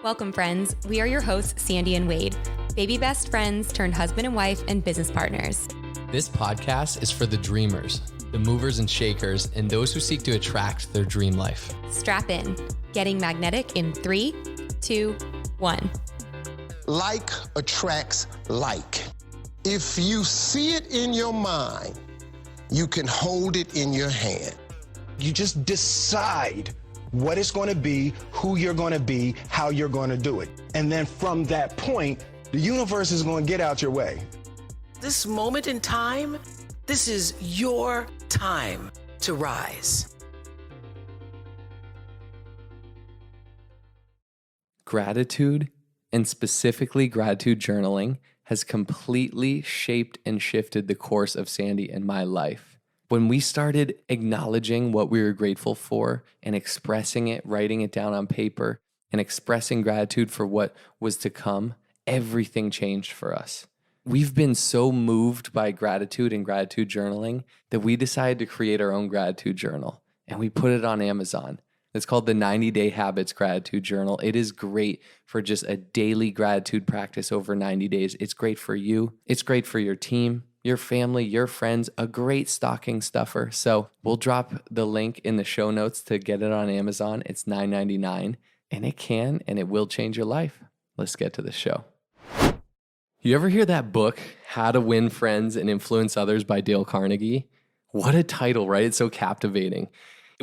Welcome, friends. We are your hosts, Sandy and Wade, baby best friends turned husband and wife and business partners. This podcast is for the dreamers, the movers and shakers, and those who seek to attract their dream life. Strap in. Getting magnetic in 3, 2, 1. Like attracts like. If you see it in your mind, you can hold it in your hand. You just decide what it's going to be, who you're going to be, how you're going to do it. And then from that point, the universe is going to get out your way. This moment in time, this is your time to rise. Gratitude, and specifically gratitude journaling, has completely shaped and shifted the course of Sandy and my life. When we started acknowledging what we were grateful for and expressing it, writing it down on paper, and expressing gratitude for what was to come, everything changed for us. We've been so moved by gratitude and gratitude journaling that we decided to create our own gratitude journal, and we put it on Amazon. It's called the 90-Day Habits Gratitude Journal. It is great for just a daily gratitude practice over 90 days. It's great for you. It's great for your team, your family, your friends, a great stocking stuffer. So we'll drop the link in the show notes to get it on Amazon. It's $9.99, and it can and it will change your life. Let's get to the show. You ever hear that book, How to Win Friends and Influence Others by Dale Carnegie? What a title, right? It's so captivating.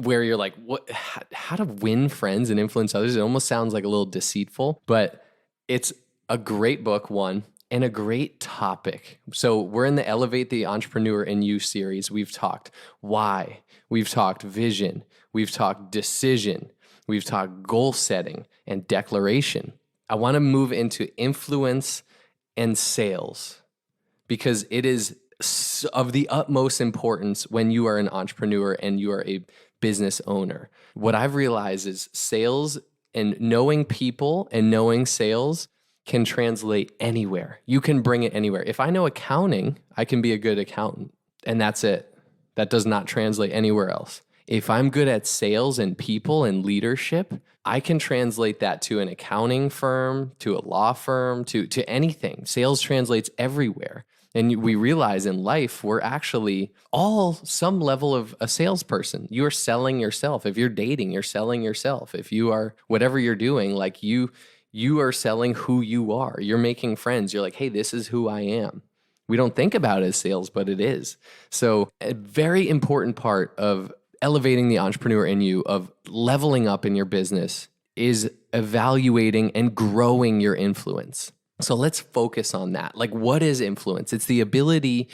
Where you're like, what? How to win friends and influence others? It almost sounds like a little deceitful, but it's a great book, one, and a great topic. So we're in the Elevate the Entrepreneur in You series. We've talked why, we've talked vision, we've talked decision, we've talked goal setting and declaration. I want to move into influence and sales because it is of the utmost importance when you are an entrepreneur and you are a business owner. What I've realized is sales and knowing people and knowing sales can translate anywhere. You can bring it anywhere. If I know accounting, I can be a good accountant, and that's it. That does not translate anywhere else. If I'm good at sales and people and leadership, I can translate that to an accounting firm, to a law firm, to anything. Sales translates everywhere. And we realize in life, we're actually all some level of a salesperson. You're selling yourself. If you're dating, you're selling yourself. If you are, whatever you're doing, like you are selling who you are. You're making friends. You're like, hey, this is who I am. We don't think about it as sales, but it is. So a very important part of elevating the entrepreneur in you, of leveling up in your business, is evaluating and growing your influence. So let's focus on that. Like, what is influence? It's the ability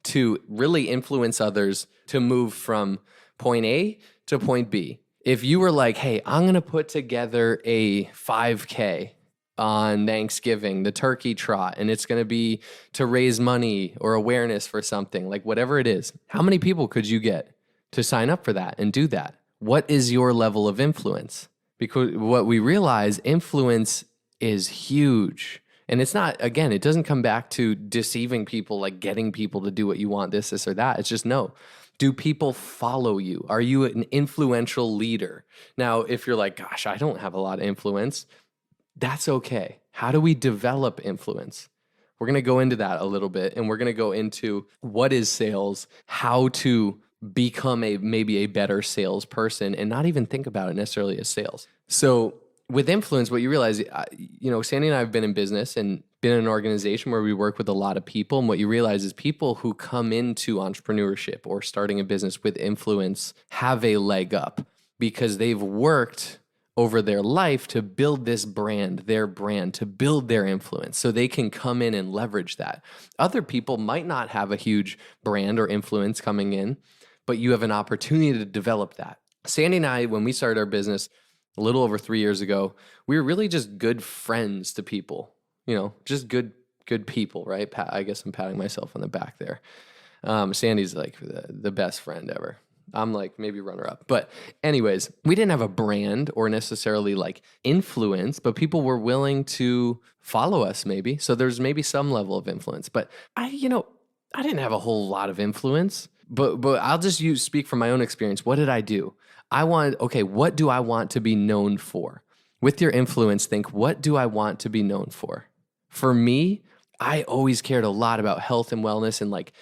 to really influence others to move from point A to point B. If you were like, hey, I'm going to put together a 5K on Thanksgiving, the turkey trot, and it's going to be to raise money or awareness for something, like whatever it is, how many people could you get to sign up for that and do that? What is your level of influence? Because what we realize, influence is huge. And it's not, again, it doesn't come back to deceiving people, like getting people to do what you want, this or that. It's just, no. Do people follow you? Are you an influential leader? Now, if you're like, gosh, I don't have a lot of influence, that's okay. How do we develop influence? We're going to go into that a little bit, and we're going to go into what is sales, how to become maybe a better salesperson, and not even think about it necessarily as sales. So with influence, what you realize, Sandy and I have been in business and been in an organization where we work with a lot of people. And what you realize is people who come into entrepreneurship or starting a business with influence have a leg up because they've worked over their life to build this brand, their brand, to build their influence so they can come in and leverage that. Other people might not have a huge brand or influence coming in, but you have an opportunity to develop that. Sandy and I, when we started our business, a little over 3 years ago, we were really just good friends to people, just good people, right? I guess I'm patting myself on the back there. Sandy's like the best friend ever. I'm like maybe runner up. But anyways, we didn't have a brand or necessarily like influence, but people were willing to follow us maybe. So there's maybe some level of influence. But I didn't have a whole lot of influence. But I'll just speak from my own experience. What did I do? What do I want to be known for? With your influence, think, what do I want to be known for? For me, I always cared a lot about health and wellness and like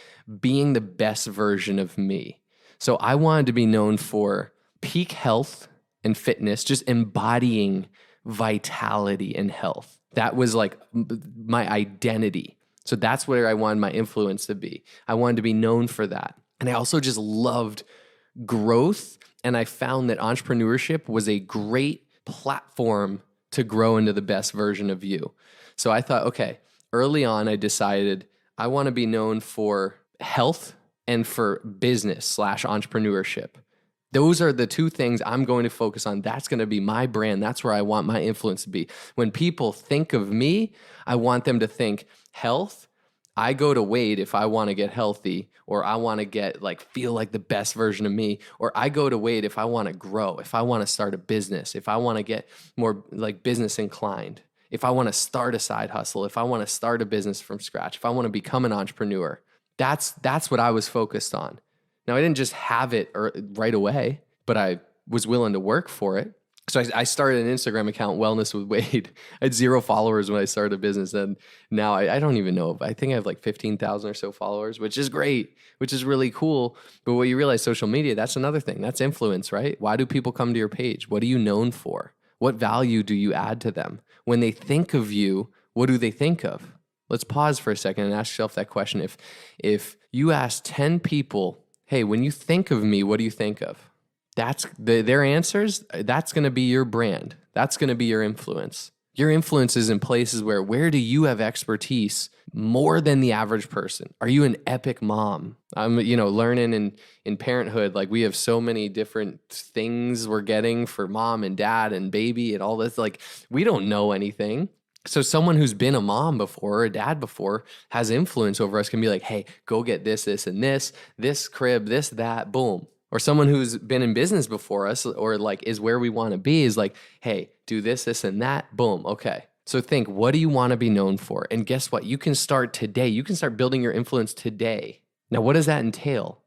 being the best version of me. So I wanted to be known for peak health and fitness, just embodying vitality and health. That was like my identity. So that's where I wanted my influence to be. I wanted to be known for that. And I also just loved growth. And I found that entrepreneurship was a great platform to grow into the best version of you. So I thought, okay, early on, I decided I want to be known for health and for business/entrepreneurship. Those are the two things I'm going to focus on. That's going to be my brand. That's where I want my influence to be. When people think of me, I want them to think health. I go to Wade if I want to get healthy, or I want to get feel like the best version of me, or I go to Wade if I want to grow, if I want to start a business, if I want to get more business inclined, if I want to start a side hustle, if I want to start a business from scratch, if I want to become an entrepreneur. That's what I was focused on. Now, I didn't just have it right away, but I was willing to work for it. So I started an Instagram account, Wellness with Wade. I had 0 followers when I started a business. And now I don't even know. I think I have 15,000 or so followers, which is great, which is really cool. But what you realize, social media, that's another thing. That's influence, right? Why do people come to your page? What are you known for? What value do you add to them? When they think of you, what do they think of? Let's pause for a second and ask yourself that question. If you ask 10 people, hey, when you think of me, what do you think of? That's their answers. That's going to be your brand. That's going to be your influence. Your influence is in places where do you have expertise more than the average person? Are you an epic mom? I'm, learning in parenthood, we have so many different things we're getting for mom and dad and baby and all this. We don't know anything. So someone who's been a mom before or a dad before has influence over us, can be like, hey, go get this, and this crib, this, that, boom. Or someone who's been in business before us or is where we want to be is like, hey, do this, and that, boom. Okay. So think, what do you want to be known for? And guess what? You can start today. You can start building your influence today. Now, what does that entail?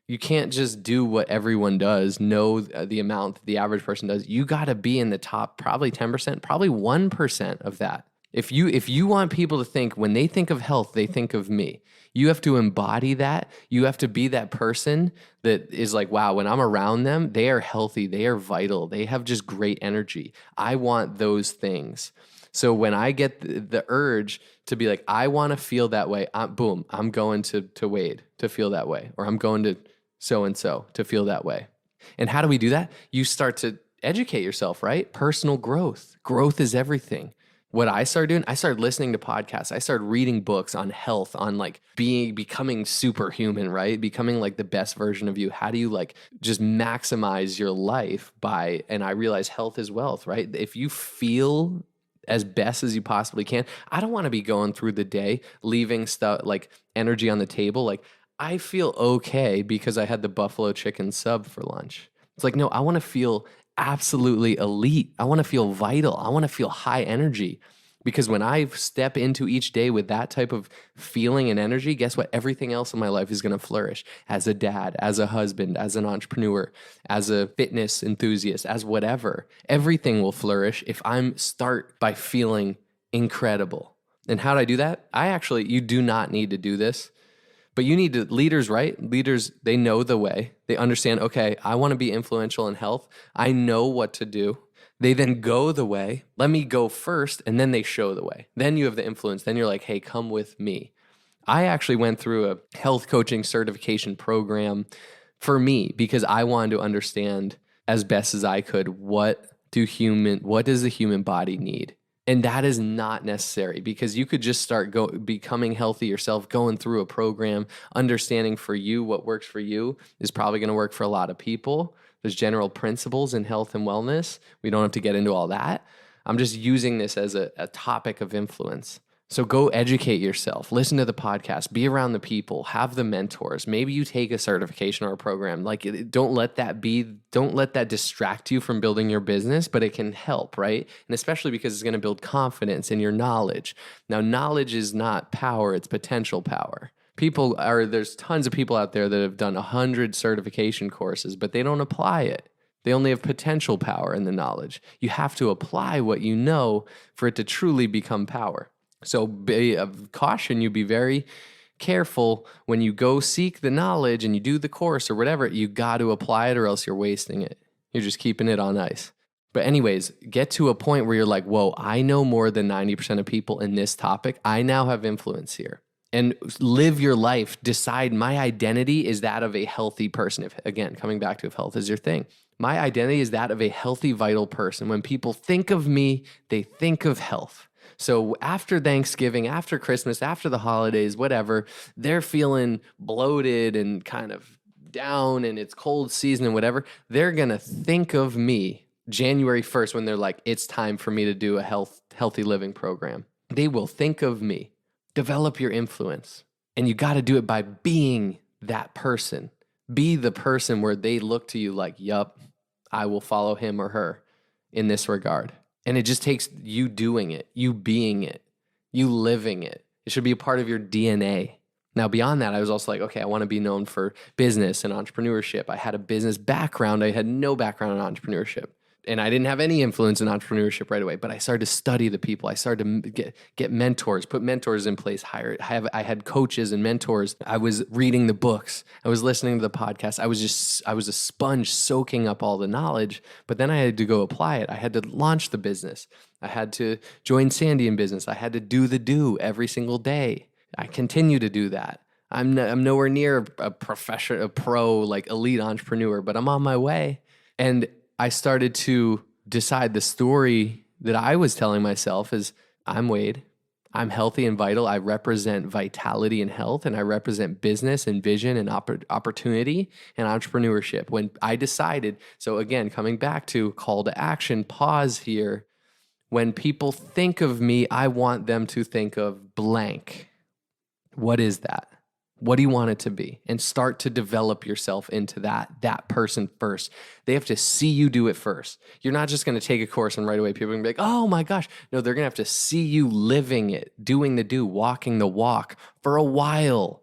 You can't just do what everyone does, know the amount that the average person does. You got to be in the top, probably 10%, probably 1% of that. If you want people to think, when they think of health, they think of me. You have to embody that. You have to be that person that is wow, when I'm around them, they are healthy, they are vital, they have just great energy. I want those things. So when I get the urge to be I want to feel that way, boom, I'm going to Wade to feel that way, or I'm going to so-and-so to feel that way. And how do we do that? You start to educate yourself, right? Personal growth. Growth is everything. What I started doing, I started listening to podcasts. I started reading books on health, on becoming superhuman, right? Becoming the best version of you. How do you just maximize your life and I realize health is wealth, right? If you feel as best as you possibly can, I don't want to be going through the day, leaving stuff energy on the table. I feel okay because I had the buffalo chicken sub for lunch. It's no, I want to feel absolutely elite. I want to feel vital. I want to feel high energy, because when I step into each day with that type of feeling and energy, guess what? Everything else in my life is going to flourish. As a dad, as a husband, as an entrepreneur, as a fitness enthusiast, as whatever, everything will flourish if I'm start by feeling incredible. And how do I do that? You do not need to do this. But you need leaders, right? Leaders, they know the way. They understand, okay, I want to be influential in health. I know what to do. They then go the way. Let me go first, and then they show the way. Then you have the influence. Then you're like, hey, come with me. I actually went through a health coaching certification program for me because I wanted to understand as best as I could, what does the human body need? And that is not necessary, because you could just start becoming healthy yourself, going through a program, understanding for you what works for you is probably going to work for a lot of people. There's general principles in health and wellness. We don't have to get into all that. I'm just using this as a topic of influence. So go educate yourself, listen to the podcast, be around the people, have the mentors. Maybe you take a certification or a program. Don't let that distract you from building your business, but it can help, right? And especially because it's going to build confidence in your knowledge. Now, knowledge is not power, it's potential power. There's tons of people out there that have done 100 certification courses, but they don't apply it. They only have potential power in the knowledge. You have to apply what you know for it to truly become power. So caution, you be very careful when you go seek the knowledge and you do the course or whatever, you got to apply it or else you're wasting it. You're just keeping it on ice. But anyways, get to a point where you're like, whoa, I know more than 90% of people in this topic. I now have influence here. And live your life. Decide my identity is that of a healthy person. If, again, coming back to if health is your thing. My identity is that of a healthy, vital person. When people think of me, they think of health. So after Thanksgiving, after Christmas, after the holidays, whatever, they're feeling bloated and kind of down and it's cold season and whatever, they're going to think of me January 1st when they're like, it's time for me to do a healthy living program. They will think of me. Develop your influence. And you got to do it by being that person. Be the person where they look to you like, yup, I will follow him or her in this regard. And it just takes you doing it, you being it, you living it. It should be a part of your DNA. Now, beyond that, I was also like, okay, I want to be known for business and entrepreneurship. I had a business background. I had no background in entrepreneurship. And I didn't have any influence in entrepreneurship right away, but I started to study the people. I started to get mentors, put mentors in place, I had coaches and mentors. I was reading the books. I was listening to the podcast. I was a sponge soaking up all the knowledge, but then I had to go apply it. I had to launch the business. I had to join Sandy in business. I had to do the do every single day. I continue to do that. I'm nowhere near a pro, like elite entrepreneur, but I'm on my way. And I started to decide the story that I was telling myself is I'm Wade. I'm healthy and vital. I represent vitality and health, and I represent business and vision and opportunity and entrepreneurship. When I decided, so again, coming back to call to action, pause here. When people think of me, I want them to think of blank. What is that? What do you want it to be? And start to develop yourself into that person first. They have to see you do it first. You're not just going to take a course and right away people are going to be like, oh my gosh. No, they're going to have to see you living it, doing the do, walking the walk for a while.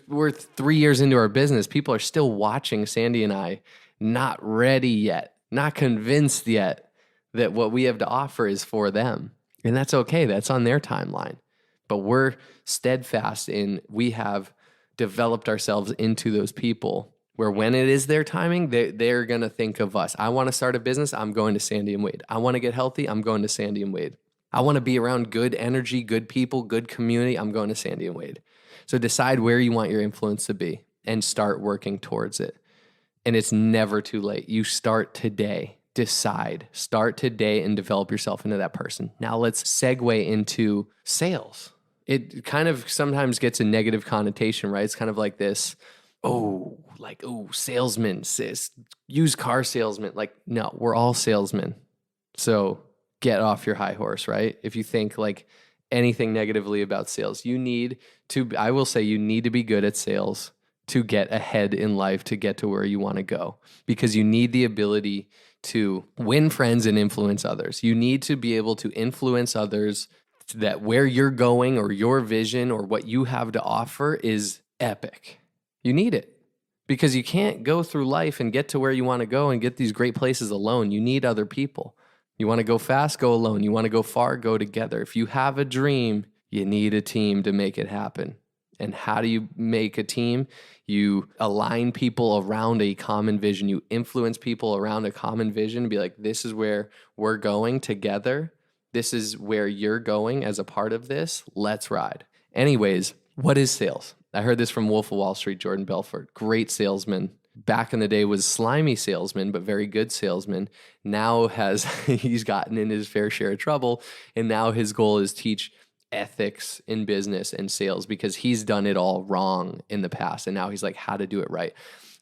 We're 3 years into our business. People are still watching Sandy and I, not ready yet, not convinced yet that what we have to offer is for them. And that's okay. That's on their timeline. But we're steadfast in we have developed ourselves into those people where when it is their timing, they're going to think of us. I want to start a business. I'm going to Sandy and Wade. I want to get healthy. I'm going to Sandy and Wade. I want to be around good energy, good people, good community. I'm going to Sandy and Wade. So decide where you want your influence to be and start working towards it. And it's never too late. You start today. Decide. Start today and develop yourself into that person. Now let's segue into sales. It kind of sometimes gets a negative connotation, right? It's kind of like this, salesman, used car salesman. Like, no, we're all salesmen. So get off your high horse, right? If you think like anything negatively about sales, I will say you need to be good at sales to get ahead in life, to get to where you want to go, because you need the ability to win friends and influence others. You need to be able to influence others that where you're going or your vision or what you have to offer is epic. You need it because you can't go through life and get to where you want to go and get these great places alone. You need other people. You want to go fast, go alone. You want to go far, go together. If you have a dream, you need a team to make it happen. And how do you make a team? You align people around a common vision. You influence people around a common vision. Be like, this is where we're going together. This is where you're going as a part of this. Let's ride. Anyways, what is sales? I heard this from Wolf of Wall Street, Jordan Belfort. Great salesman. Back in the day was slimy salesman, but very good salesman. Now he's gotten in his fair share of trouble. And now his goal is teach ethics in business and sales because he's done it all wrong in the past. And now he's like, how to do it right.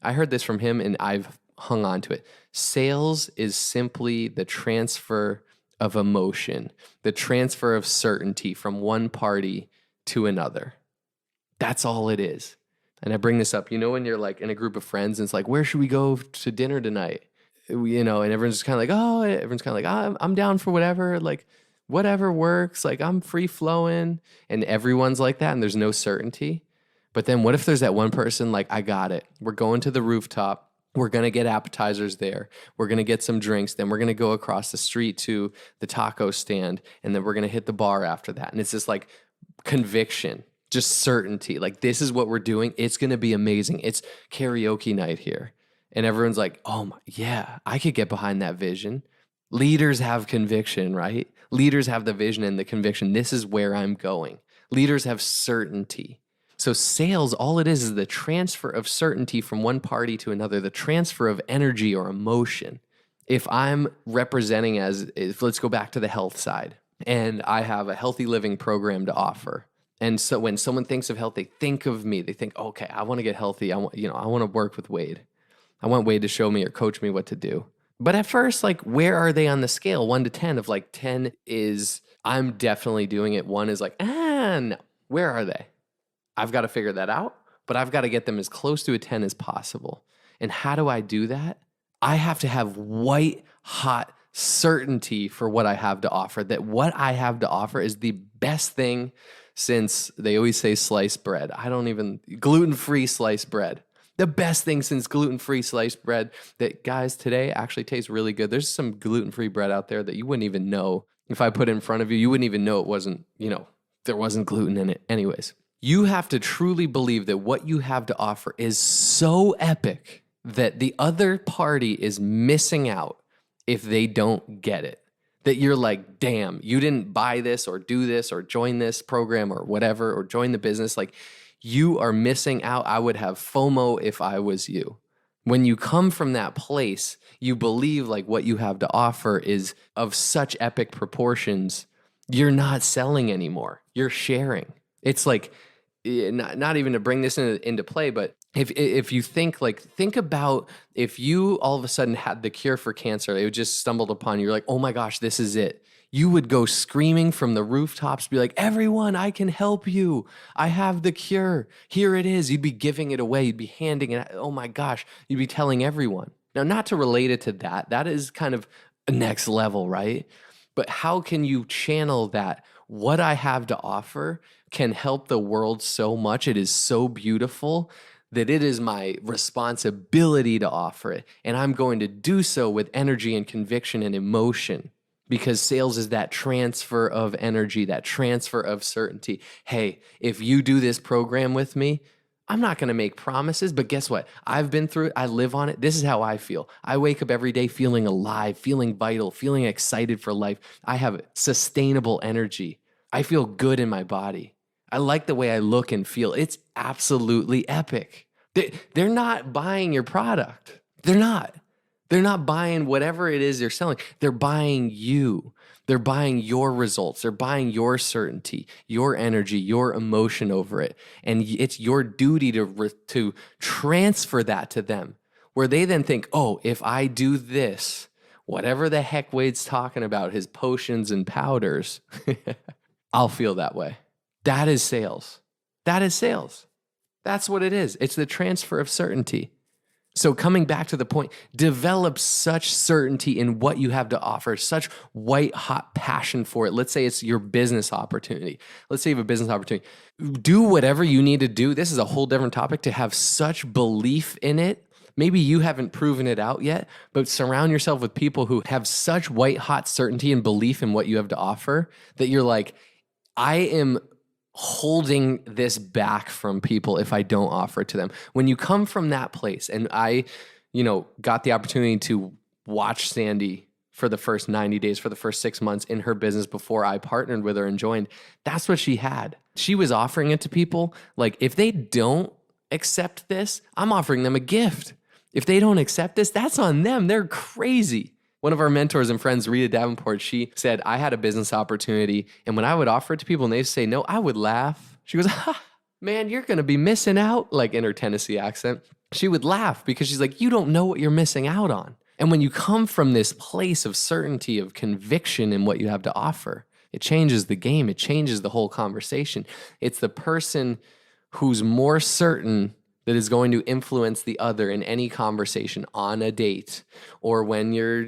I heard this from him and I've hung on to it. Sales is simply the transfer of emotion, the transfer of certainty from one party to another. That's all it is. And I bring this up, when you're like in a group of friends and it's like, where should we go to dinner tonight? And everyone's just kind of like, I'm down for whatever, like whatever works, like I'm free flowing, and everyone's like that and there's no certainty. But then what if there's that one person like, I got it. We're going to the rooftop. We're going to get appetizers there. We're going to get some drinks. Then we're going to go across the street to the taco stand. And then we're going to hit the bar after that. And it's just like conviction, just certainty. Like, this is what we're doing. It's going to be amazing. It's karaoke night here. And everyone's like, oh my, yeah, I could get behind that vision. Leaders have conviction, right? Leaders have the vision and the conviction. This is where I'm going. Leaders have certainty. So sales, all it is the transfer of certainty from one party to another, the transfer of energy or emotion. If I'm representing let's go back to the health side, and I have a healthy living program to offer. And so when someone thinks of health, they think of me. They think, okay, I want to get healthy. I want to work with Wade. I want Wade to show me or coach me what to do. But at first, like, where are they on the scale? 1 to 10 of like 10 is I'm definitely doing it. 1 is like, no. Where are they? I've got to figure that out, but I've got to get them as close to a 10 as possible. And how do I do that? I have to have white hot certainty for what I have to offer, that what I have to offer is the best thing since, they always say sliced bread. Gluten-free sliced bread. The best thing since gluten-free sliced bread that, guys, today actually tastes really good. There's some gluten-free bread out there that you wouldn't even know. If I put it in front of you, you wouldn't even know it wasn't, there wasn't gluten in it. Anyways. You have to truly believe that what you have to offer is so epic that the other party is missing out if they don't get it. That you're like, damn, you didn't buy this or do this or join this program or whatever, or join the business. Like, you are missing out. I would have FOMO if I was you. When you come from that place, you believe like what you have to offer is of such epic proportions, you're not selling anymore. You're sharing. It's like, not even to bring this into play, but if you think about if you all of a sudden had the cure for cancer, it just stumbled upon you, you're like, oh my gosh, this is it. You would go screaming from the rooftops, be like, everyone, I can help you. I have the cure. Here it is. You'd be giving it away. You'd be handing it. Oh my gosh. You'd be telling everyone. Now, not to relate it to that. That is kind of a next level, right? But how can you channel that? What I have to offer can help the world so much. It is so beautiful that it is my responsibility to offer it. And I'm going to do so with energy and conviction and emotion, because sales is that transfer of energy, that transfer of certainty. Hey, if you do this program with me, I'm not going to make promises, but guess what? I've been through it. I live on it. This is how I feel. I wake up every day feeling alive, feeling vital, feeling excited for life. I have sustainable energy. I feel good in my body. I like the way I look and feel. It's absolutely epic. They're not buying your product. They're not. They're not buying whatever it is they're selling. They're buying you. They're buying your results. They're buying your certainty, your energy, your emotion over it. And it's your duty to transfer that to them, where they then think, oh, if I do this, whatever the heck Wade's talking about, his potions and powders, I'll feel that way. That is sales. That is sales. That's what it is. It's the transfer of certainty. So coming back to the point, develop such certainty in what you have to offer, such white hot passion for it. Let's say it's your business opportunity. Let's say you have a business opportunity. Do whatever you need to do. This is a whole different topic, to have such belief in it. Maybe you haven't proven it out yet, but surround yourself with people who have such white hot certainty and belief in what you have to offer that you're like, I am holding this back from people if I don't offer it to them. When you come from that place, and I, got the opportunity to watch Sandy for the first 90 days, for the first 6 months in her business before I partnered with her and joined, that's what she had. She was offering it to people. Like, if they don't accept this, I'm offering them a gift. If they don't accept this, that's on them. They're crazy. One of our mentors and friends, Rita Davenport, she said, I had a business opportunity, and when I would offer it to people and they'd say no, I would laugh. She goes, man, you're going to be missing out, like in her Tennessee accent. She would laugh because she's like, you don't know what you're missing out on. And when you come from this place of certainty, of conviction in what you have to offer, it changes the game. It changes the whole conversation. It's the person who's more certain that is going to influence the other in any conversation, on a date, or when you're,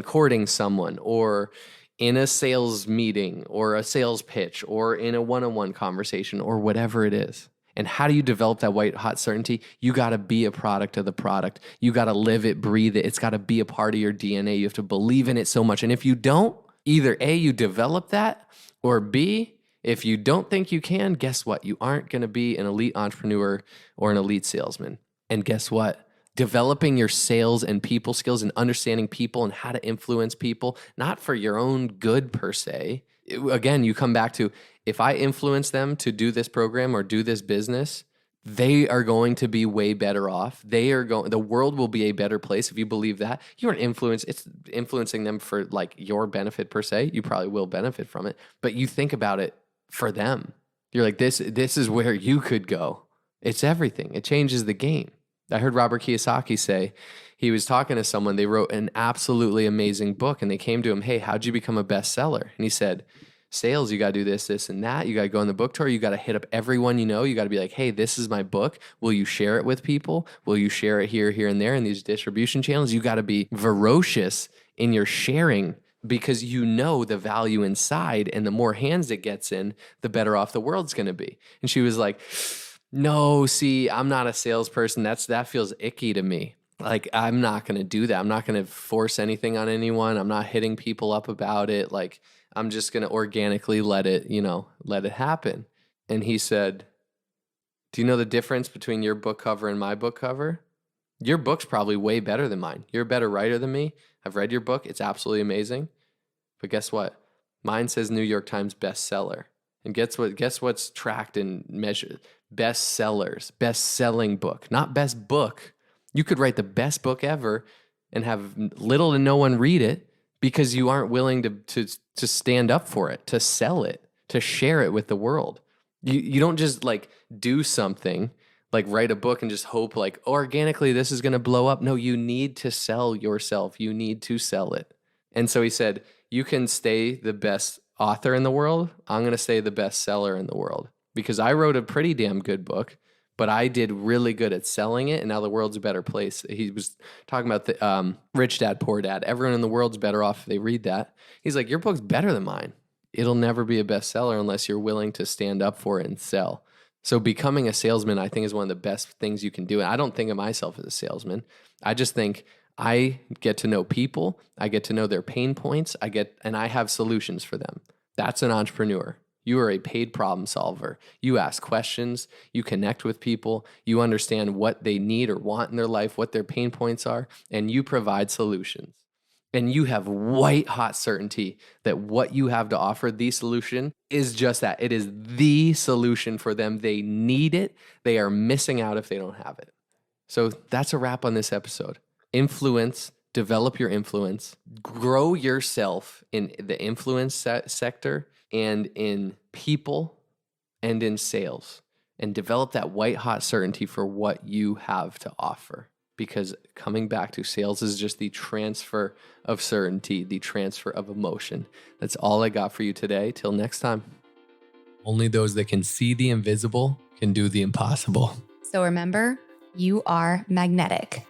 courting someone, or in a sales meeting, or a sales pitch, or in a one-on-one conversation, or whatever it is. And how do you develop that white hot certainty? You got to be a product of the product. You got to live it, breathe it. It's got to be a part of your DNA. You have to believe in it so much. And if you don't, either A, you develop that, or B, if you don't think you can, guess what? You aren't going to be an elite entrepreneur or an elite salesman. And guess what? Developing your sales and people skills and understanding people and how to influence people, not for your own good per se. Again, you come back to, if I influence them to do this program or do this business, they are going to be way better off. The world will be a better place if you believe that. You aren't it's influencing them for like your benefit per se. You probably will benefit from it, but you think about it for them. You're like, this is where you could go. It's everything. It changes the game. I heard Robert Kiyosaki say, he was talking to someone, they wrote an absolutely amazing book, and they came to him, hey, how'd you become a bestseller? And he said, sales, you got to do this, this, and that. You got to go on the book tour. You got to hit up everyone you know. You got to be like, hey, this is my book. Will you share it with people? Will you share it here, here, and there in these distribution channels? You got to be ferocious in your sharing because you know the value inside, and the more hands it gets in, the better off the world's going to be. And she was like, no, see, I'm not a salesperson. That feels icky to me. Like, I'm not going to do that. I'm not going to force anything on anyone. I'm not hitting people up about it. Like, I'm just going to organically let it happen. And he said, do you know the difference between your book cover and my book cover? Your book's probably way better than mine. You're a better writer than me. I've read your book. It's absolutely amazing. But guess what? Mine says New York Times bestseller. And guess what's tracked and measured? Bestsellers, best-selling book, not best book. You could write the best book ever and have little to no one read it because you aren't willing to stand up for it, to sell it, to share it with the world. You don't just like do something like write a book and just hope like organically this is going to blow up. No, you need to sell yourself. You need to sell it. And so he said, you can stay the best author in the world. I'm going to stay the best seller in the world because I wrote a pretty damn good book. But I did really good at selling it, and now the world's a better place. He was talking about the Rich Dad, Poor Dad. Everyone in the world's better off if they read that. He's like, your book's better than mine. It'll never be a bestseller unless you're willing to stand up for it and sell. So becoming a salesman, I think, is one of the best things you can do. And I don't think of myself as a salesman. I just think I get to know people. I get to know their pain points. And I have solutions for them. That's an entrepreneur. You are a paid problem solver. You ask questions, you connect with people, you understand what they need or want in their life, what their pain points are, and you provide solutions. And you have white hot certainty that what you have to offer, the solution, is just that. It is the solution for them. They need it. They are missing out if they don't have it. So that's a wrap on this episode. Influence, develop your influence, grow yourself in the influence sector and in people and in sales, and develop that white hot certainty for what you have to offer. Because coming back to sales is just the transfer of certainty, the transfer of emotion. That's all I got for you today. Till next time. Only those that can see the invisible can do the impossible. So remember, you are magnetic.